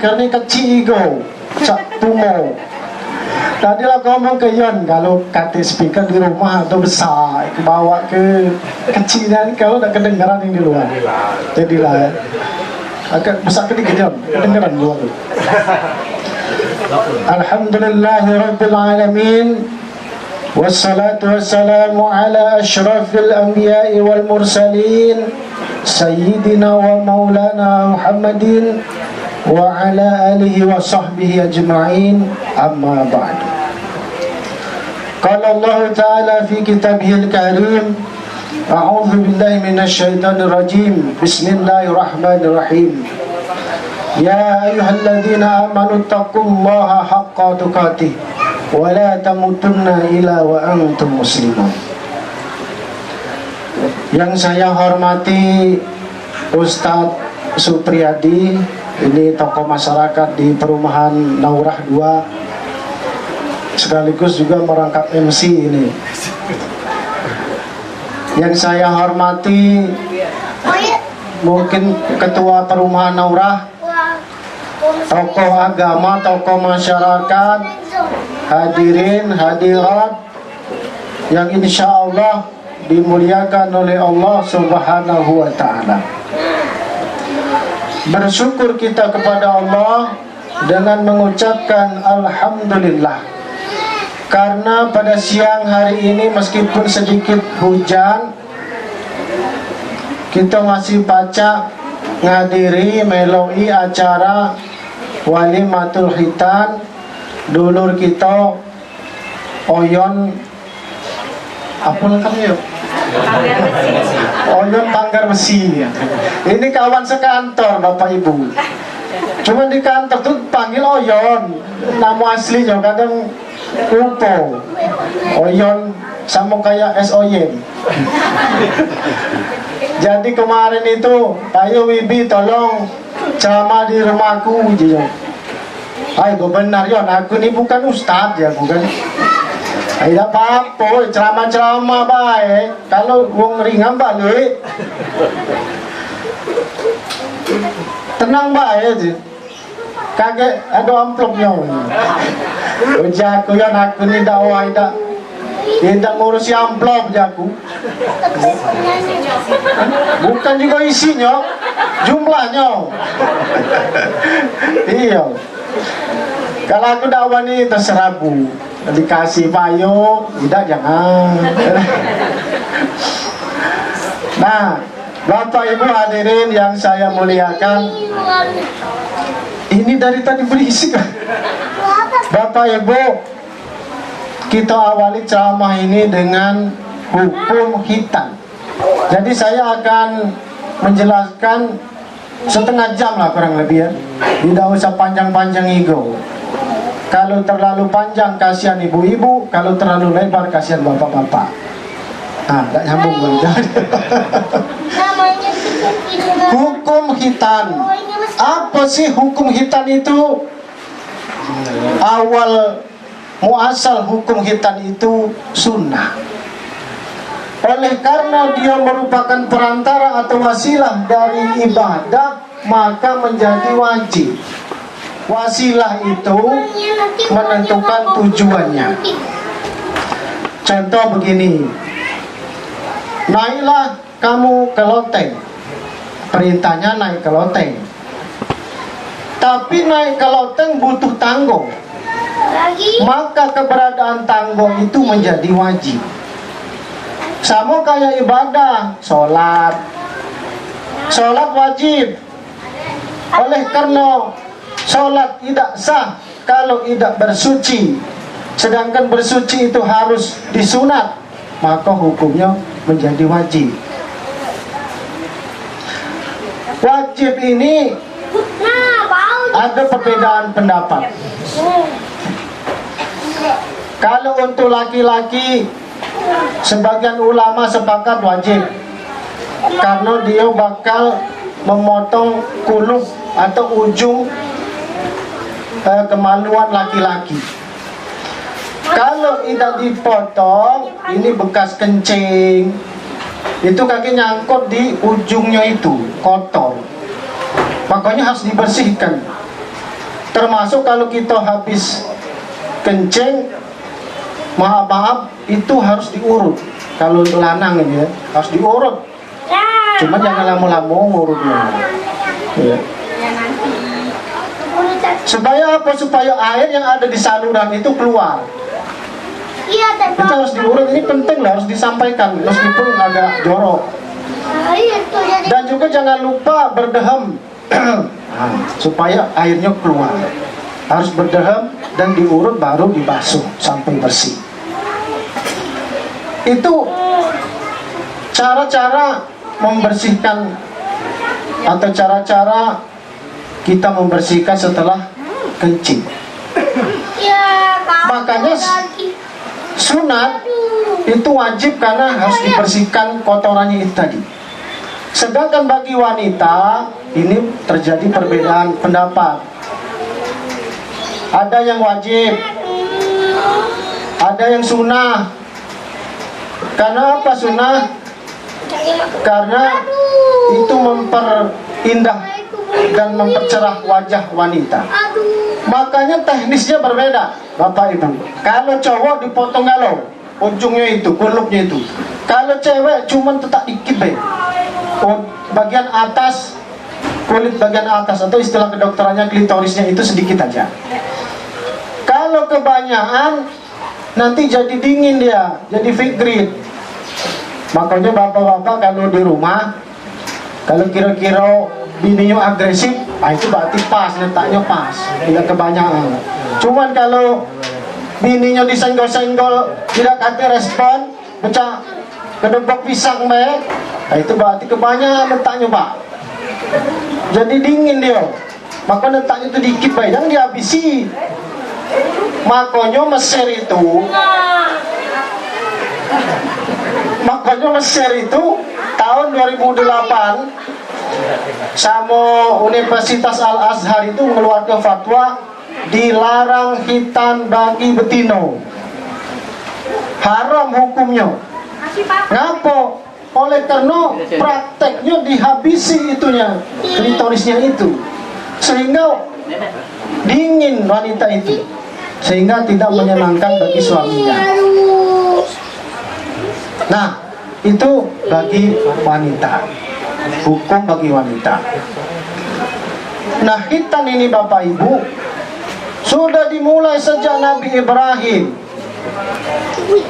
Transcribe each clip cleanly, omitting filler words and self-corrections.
karena kecil go cak tumo. Tadi lah ngomong ke Yon, kalau kata speaker di rumah atau besar, bawa ke kecilnya, kalau udah kedengaran yang di luar. Jadilah agak besar sedikit Yon, kedengaran luar. Alhamdulillahirabbil alamin. Wassalatu wassalamu ala asyrafil anbiya'i wal mursalin sayyidina wa maulana Muhammadin wa ala alihi wa sahbihi ajma'in, amma ba'du. Qala Allah ta'ala fi kitabihil karim, a'udzu billahi minasy syaithanir rajim, bismillahirrahmanirrahim. Ya ayyuhalladzina amanu taqullaha haqqa tuqatih wa la tamutunna illa wa antum muslimun. Yang saya hormati Ustadz Supriyadi, ini tokoh masyarakat di perumahan Naurah 2, sekaligus juga merangkap MC ini. Yang saya hormati mungkin ketua perumahan Naurah, tokoh agama, tokoh masyarakat, hadirin hadirat yang insya Allah dimuliakan oleh Allah Subhanahu wa ta'ala. Bersyukur kita kepada Allah dengan mengucapkan Alhamdulillah, karena pada siang hari ini meskipun sedikit hujan, kita masih baca ngadiri meloi acara Walimatul Khitan dulur kita Oyon apa namanya? Oyon Panggar Besi ya. Ini kawan sekantor Bapak Ibu. Cuma di kantor tuh panggil Oyon, nama aslinya kadang lupa. Oyon sama kayak SOY. Jadi kemarin itu ayo Wibi tolong ceramah di rumahku gitu. Hai benar Yon, aku ini bukan ustadz ya, bukan. Tidak apa-apa, ceramah-ceramah baik. Kalau wong ringan balik, tenang baik aja. Kaget ada amplopnya. Ujar aku Yon, aku ini dakwah tidak ngurusi amplop jaku. Bukan juga isinya, jumlahnya. Iya. Kalau aku dakwah ini terserah Bu, dikasih payo, tidak jangan. Nah, Bapak Ibu hadirin yang saya muliakan, ini dari tadi berisik. Bapak Ibu, kita awali ceramah ini dengan hukum khitan. Jadi saya akan menjelaskan setengah jam lah kurang lebih ya. Tidak usah panjang-panjang ego. Kalau terlalu panjang kasihan ibu-ibu, kalau terlalu lebar kasihan bapak-bapak. Ah, tak nyambung bang. Hukum khitan. Apa sih hukum khitan itu? Awal muasal hukum khitan itu sunnah. Oleh karena dia merupakan perantara atau wasilah dari ibadah, maka menjadi wajib. Wasilah itu menentukan tujuannya. Contoh begini, naiklah kamu ke loteng. Perintahnya naik ke loteng. Tapi naik ke loteng butuh tanggung. Maka keberadaan tanggung itu menjadi wajib. Sama kayak ibadah, sholat. Sholat wajib. Oleh karena sholat tidak sah kalau tidak bersuci, sedangkan bersuci itu harus disunat, maka hukumnya menjadi wajib. Wajib ini ada perbedaan pendapat. Kalau untuk laki-laki, sebagian ulama sepakat wajib, karena dia bakal memotong kuluk atau ujung kemaluan laki-laki. Kalau tidak dipotong, ini bekas kencing, itu kaki nyangkut di ujungnya itu kotor, makanya harus dibersihkan. Termasuk kalau kita habis kencing, maaf itu harus diurut. Kalau untuk lanang ini ya, harus diurut. Cuma jangan lama-lama ngurutnya. Ya. Supaya apa? Supaya air yang ada di saluran itu keluar. Itu harus diurut, ini penting lah, harus disampaikan meskipun agak jorok. Dan juga jangan lupa berdehem. Supaya airnya keluar. Harus berdehem dan diurut baru dibasuh sampai bersih. Itu cara-cara membersihkan atau cara-cara kita membersihkan setelah kencing. Makanya sunat itu wajib karena harus dibersihkan kotorannya itu tadi. Sedangkan bagi wanita ini terjadi perbedaan pendapat. Ada yang wajib, ada yang sunnah. Karena apa sunnah? Karena itu memperindah dan mempercerah wajah wanita. Makanya teknisnya berbeda, Bapak Ibu. Kalau cowok dipotong galau, ujungnya itu, kulupnya itu. Kalau cewek cuma tetap dikit deh. Bagian atas, kulit bagian atas, atau istilah kedokterannya klitorisnya itu sedikit aja. Kalau kebanyakan nanti jadi dingin dia, jadi figrid. Makanya bapak-bapak kalau di rumah, kalau kira-kira bininya agresif, itu berarti pas, letaknya pas, tidak kebanyakan. Cuman kalau bininya disenggol-senggol, tidak kasih respon, pecah kedebok pisang itu berarti kebanyakan letaknya pak. Jadi dingin dia, maka letaknya itu dikit jangan dihabisi. Makanya Mesir itu tahun 2008 sama Universitas Al-Azhar itu mengeluarkan fatwa dilarang khitan bagi betino. Haram hukumnya. Ngapa? Oleh karena prakteknya dihabisi itunya, klitorisnya itu, sehingga dingin wanita itu, sehingga tidak menyenangkan bagi suaminya. Nah, itu bagi wanita, hukum bagi wanita. Nah, khitan ini Bapak Ibu sudah dimulai sejak Nabi Ibrahim,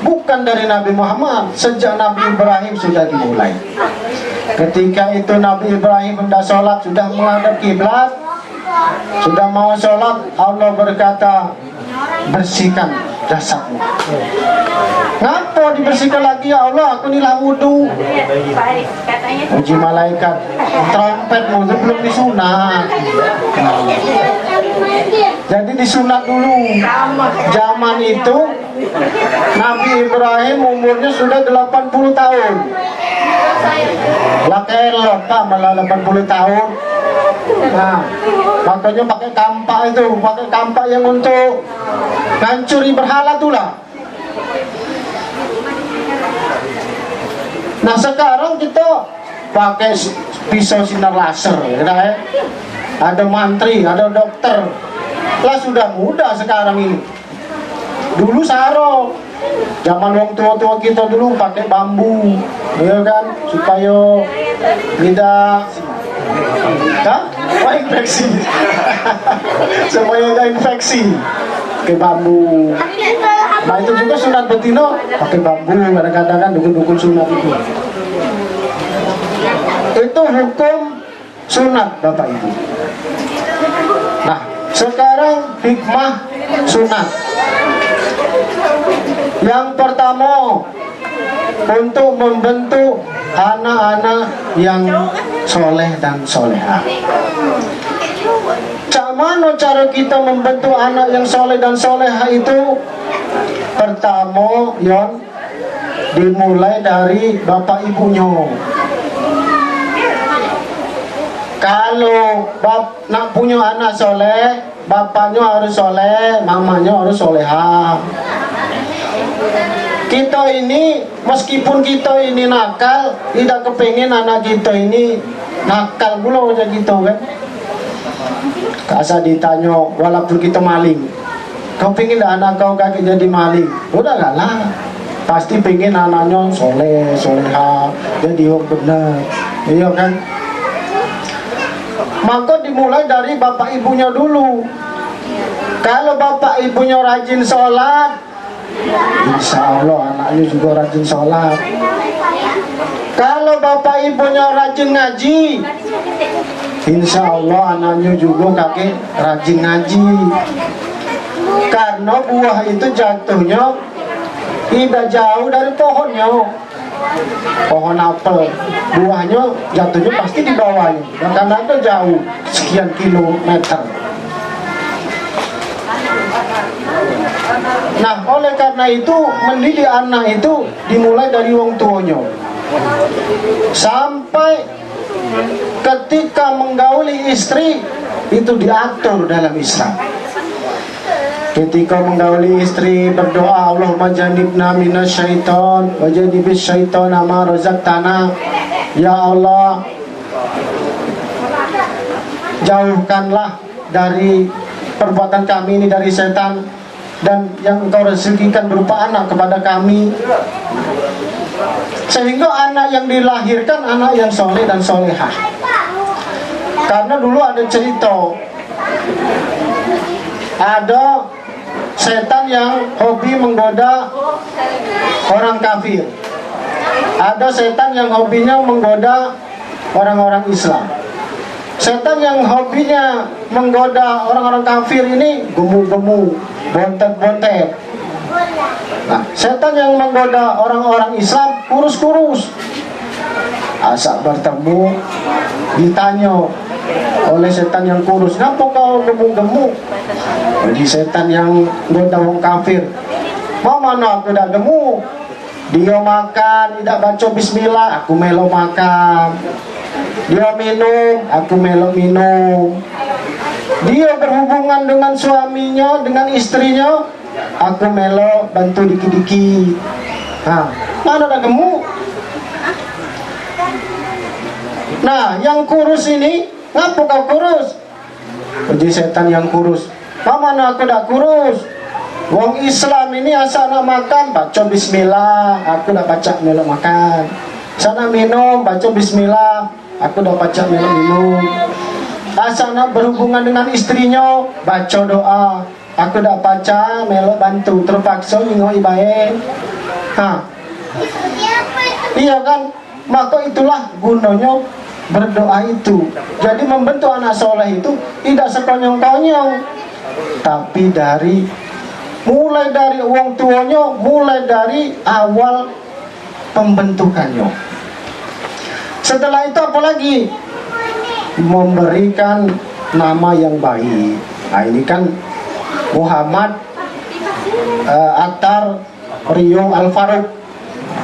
bukan dari Nabi Muhammad. Sejak Nabi Ibrahim sudah dimulai. Ketika itu Nabi Ibrahim hendak sholat, sudah menghadap kiblat, sudah mau sholat, Allah berkata, bersihkan jasadmu. Ngapa dibersihkan lagi ya Allah? Aku nilah wudu. Uji malaikat, trompetmu itu belum disunat. Jadi disunat dulu. Zaman itu Nabi Ibrahim umurnya sudah 80 tahun. Lah kelot pak, malah 80 tahun. Nah, makanya pakai kampak itu, pakai kampak yang untuk ngancuri berhala itulah. Nah sekarang kita pakai pisau sinar laser, ya. Ada mantri, ada dokter. Lah sudah mudah sekarang ini. Dulu saro, zaman wong tua-tua kita dulu pakai bambu, ya kan, supaya tidak infeksi. Supaya tidak infeksi. Pakai bambu. Nah itu juga sunat betina pakai bambu, kadang-kadang kan dukun-dukun sunat itu. Itu hukum sunat Bapak Ibu. Nah sekarang hikmah sunat. Yang pertama, untuk membentuk anak-anak yang soleh dan soleha. Cak mana cara kita membentuk anak yang soleh dan soleha itu? Pertama, yon dimulai dari bapak ibunya. Kalau nak punya anak soleh, bapaknya harus soleh, mamanya harus soleha. Kita ini, meskipun kita ini nakal, tidak kepingin anak kita ini nakal pula aja gitu kan. Asa ditanya, walaupun kita maling, kau pengen anak kau kaki jadi maling? Udah gak lah. Pasti pengen anaknya soleh, soleha, jadi orang benar. Iya kan? Maka dimulai dari bapak ibunya dulu. Kalau bapak ibunya rajin sholat, insya Allah anaknya juga rajin sholat. Kalau bapak ibunya rajin ngaji, insya Allah anaknya juga kakek rajin ngaji. Karena buah itu jatuhnya tidak jauh dari pohonnya. Pohon apel, buahnya jatuhnya pasti di bawahnya. Dan karena itu jauh, sekian kilometer. Nah, oleh karena itu mendidik anak itu dimulai dari wong tuanya. Sampai ketika menggauli istri itu diatur dalam Islam. Ketika menggauli istri berdoa, Allahumma jannibna minasyaiton wa jannibis syaitona ma razaqtana. Ya Allah, jauhkanlah dari perbuatan kami ini dari setan, dan yang engkau rezekikan berupa anak kepada kami, sehingga anak yang dilahirkan anak yang soleh dan solehah. Karena dulu ada cerita, ada setan yang hobi menggoda orang kafir, ada setan yang hobinya menggoda orang-orang Islam. Setan yang hobinya menggoda orang-orang kafir ini gemu-gemu, bontet-bontet. Nah, setan yang menggoda orang-orang Islam kurus-kurus. Asal bertemu ditanya oleh setan yang kurus, "Kenapa kau gemuk-gemuk?" Jadi setan yang goda orang kafir, "Mau mana aku dah gemuk? Dia makan tidak baca bismillah, aku melo makan. Dia minum, aku melo minum. Dia berhubungan dengan suaminya, dengan istrinya, aku melo bantu dikit-dikit. Nah, mana dah gemuk?" Nah, yang kurus ini, ngapa kau kurus? Jadi setan yang kurus, "Mana aku dah kurus? Wong Islam ini asal nak makan baca bismillah, aku dah baca melo makan. Sana minum baca bismillah, aku dah baca melo minum. Asal nak berhubungan dengan istrinya baca doa, aku dah baca melo bantu, terpaksa ngingoi bae." Nah, iya kan? Maka itulah gunanya berdoa itu. Jadi membentuk anak soleh itu tidak sekonyong-konyong, tapi mulai dari orang tuanya, mulai dari awal pembentukannya. Setelah itu apa lagi? Memberikan nama yang baik. Nah, ini kan Muhammad Attar Rio Al-Faruq.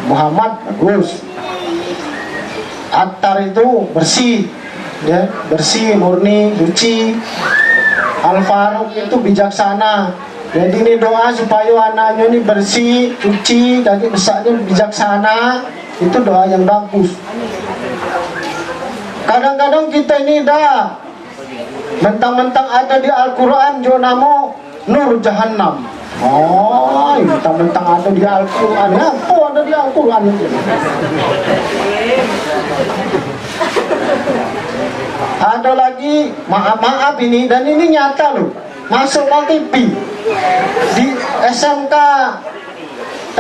Muhammad bagus, Attar itu bersih, ya, bersih, murni, suci. Al-Faruq itu bijaksana. Jadi ini doa supaya anaknya ini bersih, suci, kaki besarnya bijaksana. Itu doa yang bagus. Kadang-kadang kita ini dah mentang-mentang ada di Al-Quran juga nama Nur Jahannam. Oh, mentang-mentang ada di Al-Quran. Apa ada di Al-Quran itu? Ada lagi, maaf ini, dan ini nyata loh, masuk TV di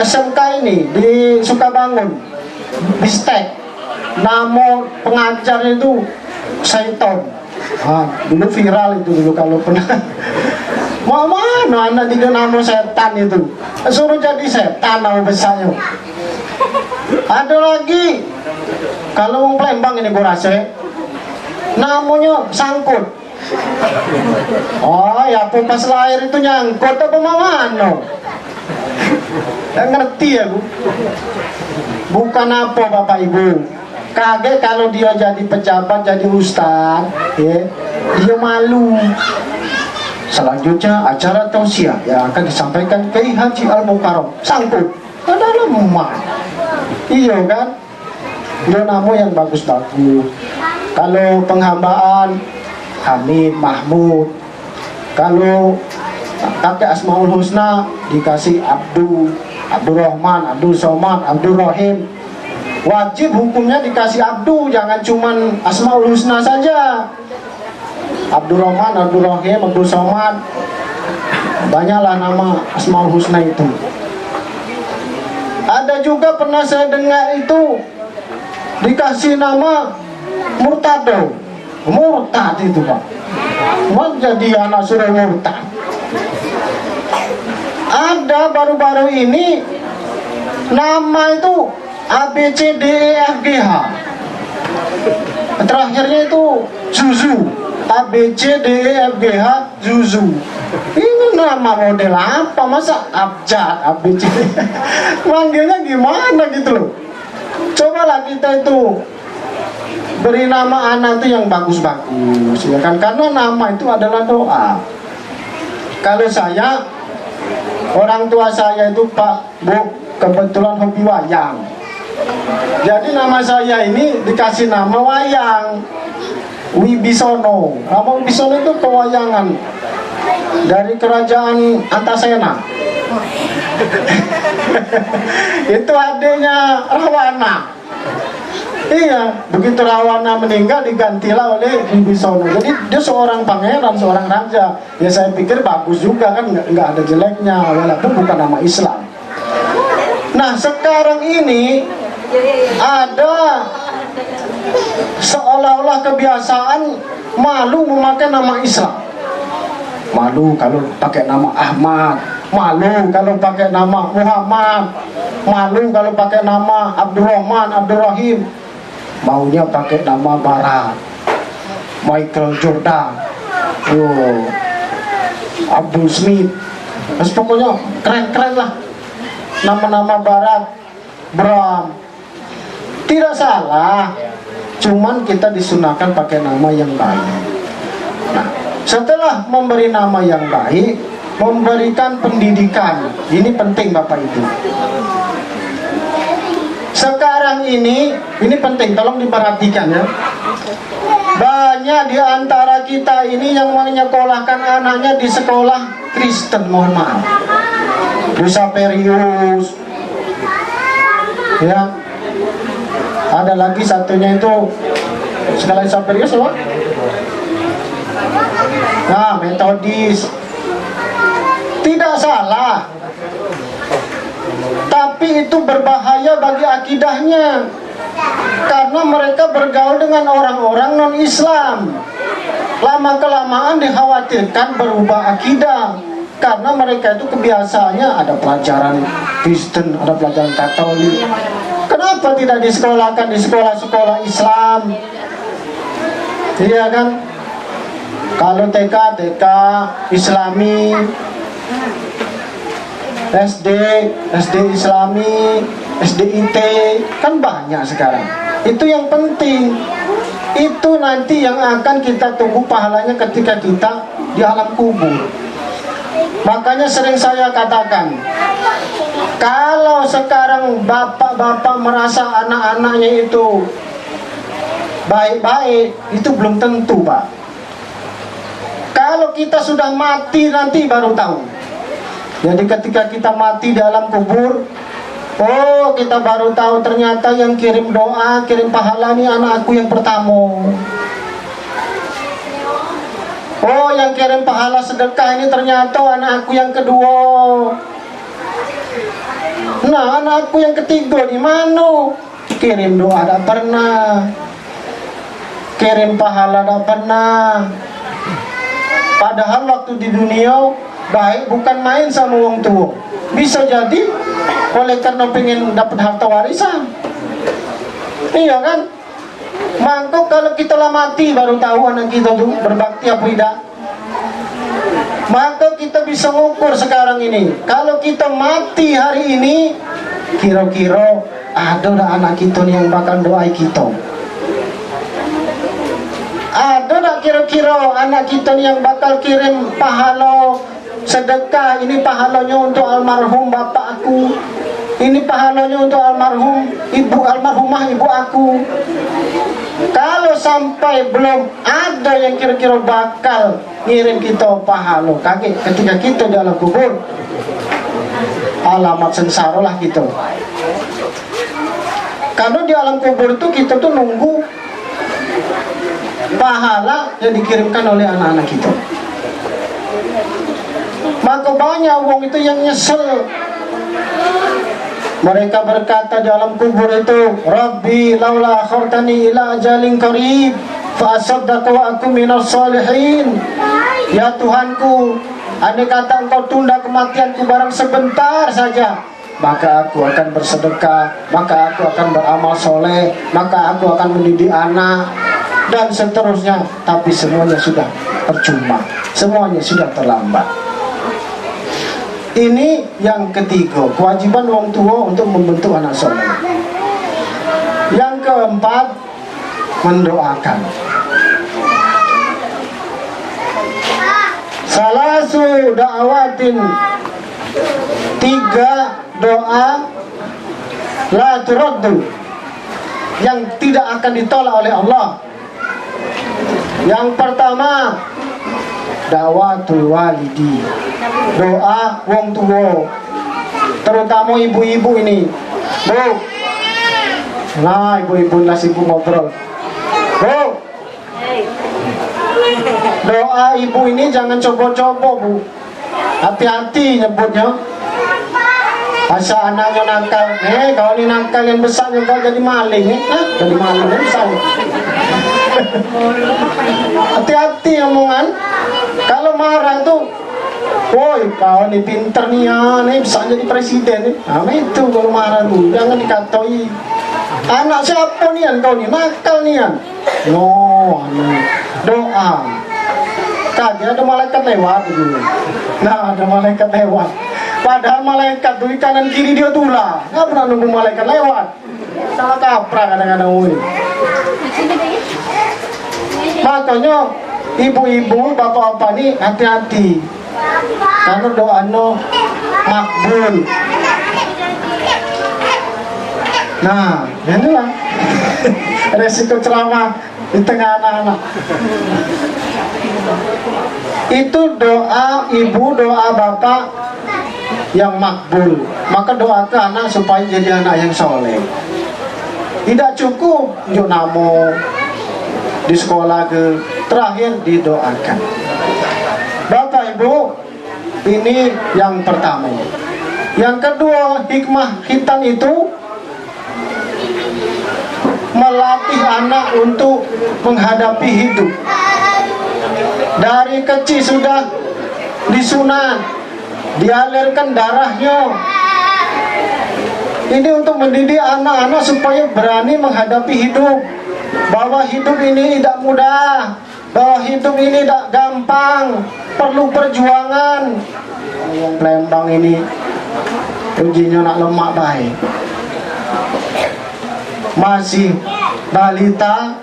SMK ini di Sukabangun, Bistek. Nama pengajarnya itu Saiton. Dulu viral itu dulu kalau pernah. Mau mana anak tiga nama setan itu, suruh jadi setan nama besarnya. Ada lagi, kalau mau Palembang ini gue rasa namanya Sangkut. Oh ya, pas lahir itu nyangkut apa mana? Gak ngerti ya bu. Bukan apa Bapak Ibu, kaget kalau dia jadi pejabat, jadi ustaz, ya, dia malu. Selanjutnya acara tausiah yang akan disampaikan Kiai Haji Al-Mukarram Sangkut adalah rumah. Iya kan? Dia nama yang bagus-bagus. Kalau penghambaan Hamid, Mahmud. Kalau pakai Asmaul Husna dikasih Abdul, Abdurrahman, Abdul Somad, Abdul Rahim. Wajib hukumnya dikasih Abdul, jangan cuman Asmaul Husna saja. Abdurrahman, Abdul Rahim, Abdul Somad, banyaklah nama Asmaul Husna itu. Ada juga pernah saya dengar itu dikasih nama Murtado. Murtad itu Pak, mau jadi anak surah murtad. Ada baru-baru ini nama itu ABCDEFGH, terakhirnya itu Zuzu. ABCDEFGH Zuzu. Ini nama model apa? Masa abjad ABCD? Manggilnya gimana gitu loh. Cobalah kita itu beri nama anak itu yang bagus-bagus, ya kan? Karena nama itu adalah doa. Kalau saya, orang tua saya itu Pak Bu kebetulan hobi wayang. Jadi nama saya ini dikasih nama wayang, Wibisono. Nama Wibisono itu pewayangan dari kerajaan Antasena. Itu adiknya Rawana. Iya, begitu Rawana meninggal digantilah oleh Wibisono. Jadi dia seorang pangeran, seorang raja. Ya saya pikir bagus juga kan, nggak ada jeleknya, walaupun bukan nama Islam. Nah sekarang ini ada seolah-olah kebiasaan malu memakai nama Islam. Malu kalau pakai nama Ahmad, malu kalau pakai nama Muhammad, malu kalau pakai nama Abdurrahman, Abdurrahim. Maunya pakai nama Barat, Michael Jordan, Abdul Smith. Terus pokoknya keren-keren lah nama-nama Barat, Bram. Tidak salah, cuman kita disunahkan pakai nama yang baik. Nah, setelah memberi nama yang baik, memberikan pendidikan. Ini penting Bapak Ibu. Sekarang ini penting, tolong diperhatikan ya. Banyak di antara kita ini yang menyekolahkan anaknya di sekolah Kristen, mohon maaf. Dosa Perius. Ya. Ada lagi satunya itu sekolah Saperius apa? Nah, Metodis. Tidak salah, tapi itu berbahaya bagi akidahnya, karena mereka bergaul dengan orang-orang non-Islam. Lama-kelamaan dikhawatirkan berubah akidah, karena mereka itu kebiasaannya ada pelajaran Kristen, ada pelajaran Katolik. Kenapa tidak disekolahkan di sekolah-sekolah Islam? Iya kan? Kalau TK Islami, SD Islami, SDIT, kan banyak sekarang. Itu yang penting. Itu nanti yang akan kita tunggu pahalanya ketika kita di alam kubur. Makanya sering saya katakan, kalau sekarang bapak-bapak merasa anak-anaknya itu baik-baik, itu belum tentu Pak. Kalau kita sudah mati nanti baru tahu. Jadi ketika kita mati di alam kubur, oh kita baru tahu ternyata yang kirim doa, kirim pahala ini anak aku yang pertama. Oh yang kirim pahala sedekah ini ternyata anak aku yang kedua. Nah anak aku yang ketiga di mana? Kirim doa tidak pernah, kirim pahala tidak pernah. Padahal waktu di dunia baik bukan main sama wong tua. Bisa jadi oleh karena pengen dapat harta warisan. Iya kan? Mangkok kalau kita lah mati baru tahu anak kita tuh berbakti apa tidak. Maka kita bisa mengukur sekarang ini. Kalau kita mati hari ini, kira-kira ada anak kita yang bakal doai kita. Ada tak kira-kira anak kita yang bakal kirim pahala sedekah? Ini pahalanya untuk almarhum bapak aku, ini pahalanya untuk almarhumah ibu aku. Kalau sampai belum ada yang kira-kira bakal ngirim kita pahala kaget ketika kita di alam kubur, alamat sengsara lah kita. Karena di alam kubur itu kita tuh nunggu pahala yang dikirimkan oleh anak-anak kita. Maka banyak orang itu yang nyesel. Mereka berkata di alam kubur itu, Rabbi laula akhartani ila ajalin qarib fa asaddaqu wa akum minas salihin. Ya Tuhanku, andai kata engkau tunda kematianku barang sebentar saja, maka aku akan bersedekah, maka aku akan beramal soleh, maka aku akan mendidik anak, dan seterusnya. Tapi semuanya sudah percuma, semuanya sudah terlambat. Ini yang ketiga, kewajiban orang tua untuk membentuk anak soleh. Yang keempat, mendoakan. Salasu da'awatin, 3 doa la turaddu, yang tidak akan ditolak oleh Allah. Yang pertama, da'watul walidi, doa wong tua, terutama ibu-ibu ini. Bu, nah ibu-ibu lah sibuk ngobrol. Bu, doa ibu ini jangan coba-coba bu, hati-hati nyebutnya. Masa anaknya nakal, kau ini nakal yang besar yang kau jadi maling, jadi maling yang besar. Hati-hati omongan. Kalau marah tuh, woi kau ini pinter nih ya, nih bisa jadi presiden nih. Nah itu kalau marah tuh, jangan dikatoi. Anak siapa nih kau nih, nakal nih. No, doa. Kaget ada malaikat lewat gitu. Nah ada malaikat lewat. Padahal malaikat tuh di kanan kiri dia tulah. Nggak pernah nunggu malaikat lewat. Salah kaprah kadang-kadang ini. Makanya ibu-ibu, bapak-bapak nih hati-hati. Karena doanya makbul. Nah, inilah resiko ceramah di tengah anak-anak. Itu doa ibu, doa bapak yang makbul. Maka doakan anak supaya jadi anak yang soleh. Tidak cukup yuk namo di sekolah ke, terakhir didoakan. Bapak ibu, ini yang pertama. Yang kedua, hikmah khitan itu melatih anak untuk menghadapi hidup. Dari kecil sudah disunat, dialirkan darahnya. Ini untuk mendidik anak-anak supaya berani menghadapi hidup. Bahwa hidup ini tidak mudah, bahwa hidup ini tidak gampang, perlu perjuangan. Yang Lembang ini ujinya nak lemak baik. Masih balita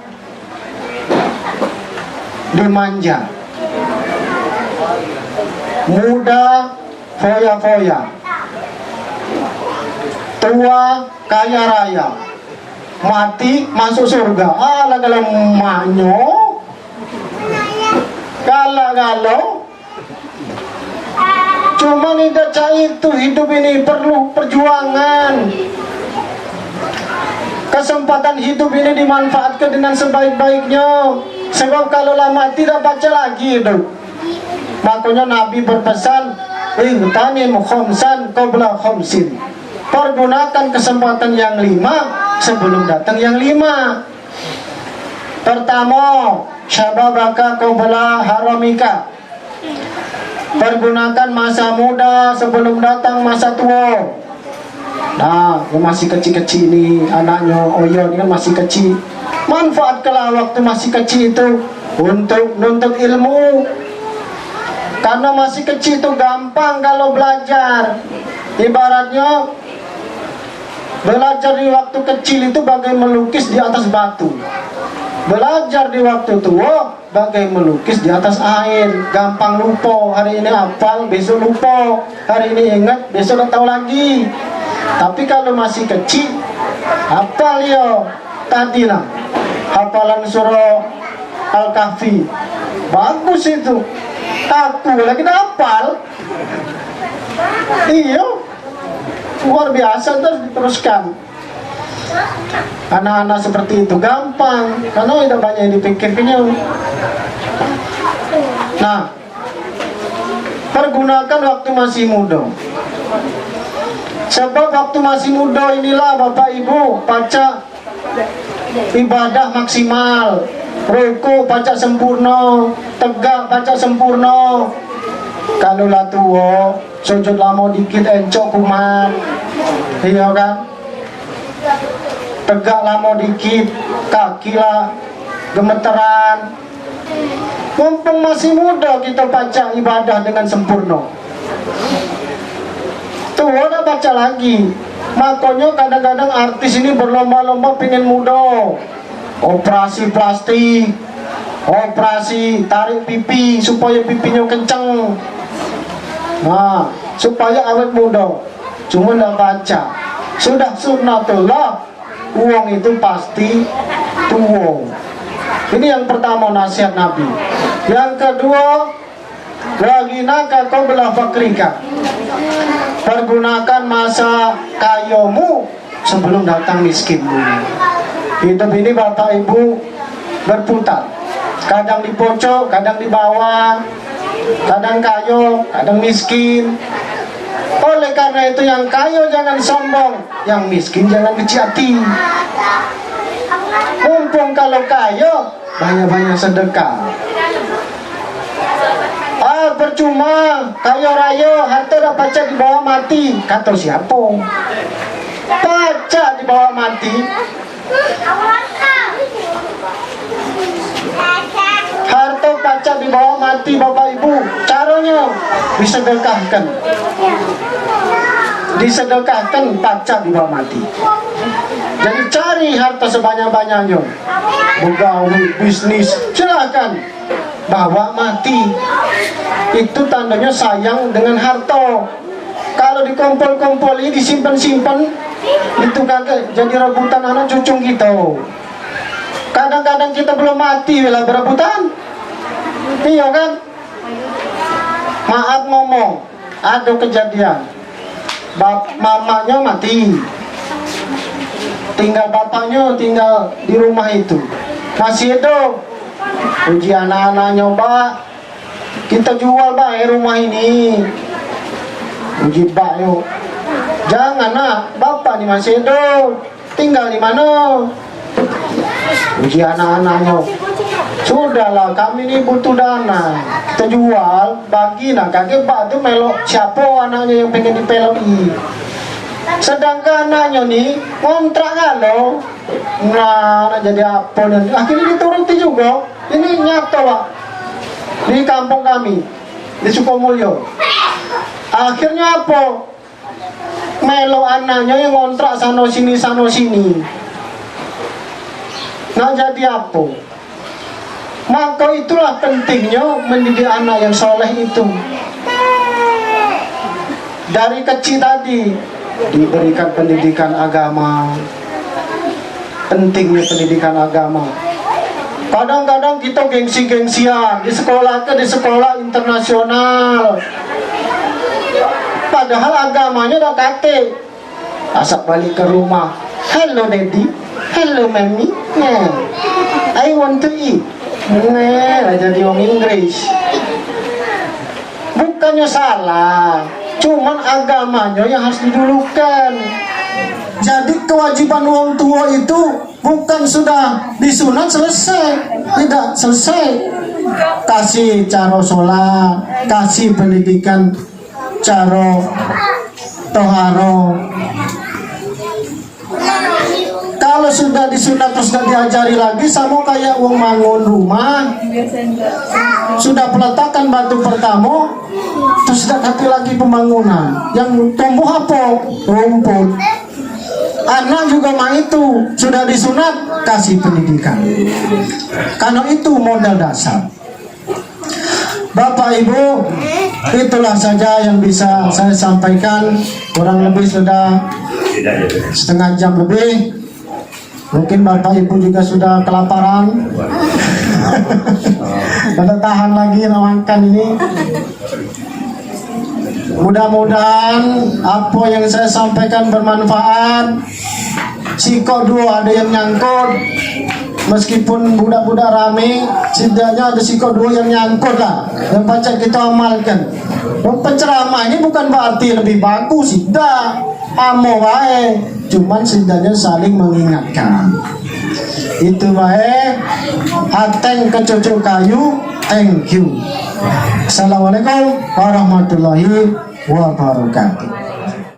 dimanja, muda foya-foya, tua kaya raya, mati masuk surga. Alah kalau emaknya galau. Cuma tidak itu, hidup ini perlu perjuangan. Kesempatan hidup ini dimanfaatkan dengan sebaik-baiknya. Sebab kalau lama tidak baca lagi hidup. Makanya Nabi berpesan, "Igtanim khamsan qabla khamsin." Pergunakan kesempatan yang 5 sebelum datang yang 5. Pertama, syababaka qabla haramika. Pergunakan masa muda sebelum datang masa tua. Nah, yang masih kecil-kecil ini anaknya, ini kan masih kecil. Manfaatkanlah waktu masih kecil itu untuk nuntut ilmu. Karena masih kecil itu gampang kalau belajar. Ibaratnya belajar di waktu kecil itu bagai melukis di atas batu. Belajar di waktu tua bagai melukis di atas air. Gampang lupa, hari ini hafal, besok lupa. Hari ini ingat, besok tak tahu lagi. Tapi kalau masih kecil, hafal ya tadi lah. hafalan surah Al-Kahfi. Bagus itu. Aku lagi hafal. Iya. Luar biasa, terus diteruskan. Anak-anak seperti itu gampang, karena tidak banyak yang dipikirkannya. Nah, pergunakan waktu masih muda. Sebab waktu masih muda inilah Bapak Ibu baca ibadah maksimal, ruku baca sempurna, tegak baca sempurna. Kalau lah tua, sujud lama dikit encok kumat, iya kan? Tegak lama dikit, kaki lah gemeteran. Mumpung masih muda kita baca ibadah dengan sempurna. Tuh udah baca lagi. Makanya kadang-kadang artis ini berlomba-lomba pengen muda. Operasi plastik, operasi tarik pipi supaya pipinya kenceng. Nah, supaya awet muda. Cuma nggak baca. Sudah sunnatullah, uang itu pasti tua. Ini yang pertama nasihat Nabi. Yang kedua, waginaka qabla fakrika. Pergunakan masa kayomu sebelum datang miskinmu. Hidup ini Bapak Ibu berputar. Kadang di pojok, kadang di bawah, kadang kayo, kadang miskin. Oleh karena itu yang kayo jangan sombong, yang miskin jangan kecil hati. Mumpung kalau kayo, banyak-banyak sedekah. Percuma kayo rayo harta dah baca di bawah mati. Kata siapa? Baca di bawah mati. Harta baca di bawah mati Bapak Ibu. Caranya disedekahkan. Disedekahkan baca di bawah mati. Jadi cari harta sebanyak-banyaknya. Begawi, bisnis, silakan. Bawa mati. Itu tandanya sayang dengan harta. Kalau dikumpul-kumpul, disimpan-simpan, itu kagak jadi rebutan anak cucu kita. Kadang-kadang kita belum mati lah berebutan. Iya kan? Maaf ngomong, ada kejadian mamanya mati, tinggal bapaknya tinggal di rumah itu, masih hidup. Uji anak-anaknya, Mbak, kita jual Mbak rumah ini. Uji Mbak, yuk, jangan nak, bapak ini masih hidup, tinggal di mana? Uji anak-anaknya, sudahlah kami ini butuh dana, kita jual, bagi nak kakek Mbak itu melok siapa anaknya yang pengen dipeloi. Sedangkan anaknya nih kontrak kalau nah jadi apa nanti akhirnya dituruti juga. Ini nyata Pak, di kampung kami di Sukomulyo. Akhirnya apa, melo anaknya yang kontrak sana sini. Nah jadi apa? Maka itulah pentingnya mendidik anak yang soleh itu. Dari kecil tadi diberikan pendidikan agama. Pentingnya pendidikan agama. Kadang-kadang kita gengsi-gengsian di sekolah internasional. Padahal agamanya udah kate. Asap balik ke rumah. Hello daddy, hello mommy. Yeah. I want to eat. Nah, jadi orang Inggris. Bukannya salah, cuman agamanya yang harus didulukan. Jadi kewajiban orang tua itu bukan sudah disunat selesai, tidak selesai. Kasih cara sholat, kasih pendidikan cara toharo. Kalau sudah disunat terus tidak diajari lagi, sama kayak uang bangun rumah, sudah peletakan batu pertama, terus tidak hati lagi pembangunan. Yang tumbuh apa? Rumput. Anak juga mah itu sudah disunat, kasih pendidikan. Karena itu modal dasar. Bapak Ibu, itulah saja yang bisa saya sampaikan. Kurang lebih sudah setengah jam lebih. Mungkin Bapak Ibu juga sudah kelaparan. Tidak tahan lagi makan ini. Mudah-mudahan apa yang saya sampaikan bermanfaat. Siko dua ada yang nyangkut. Meskipun budak-budak rame, setidaknya ada siko dua yang nyangkut lah, yang pacar kita amalkan. Penceramah ini bukan berarti lebih bagus, tidak. Amo bae, cuman setidaknya saling mengingatkan. Itu bae. Ateng ke cucuk kayu. Thank you. Assalamualaikum warahmatullahi wabarakatuh.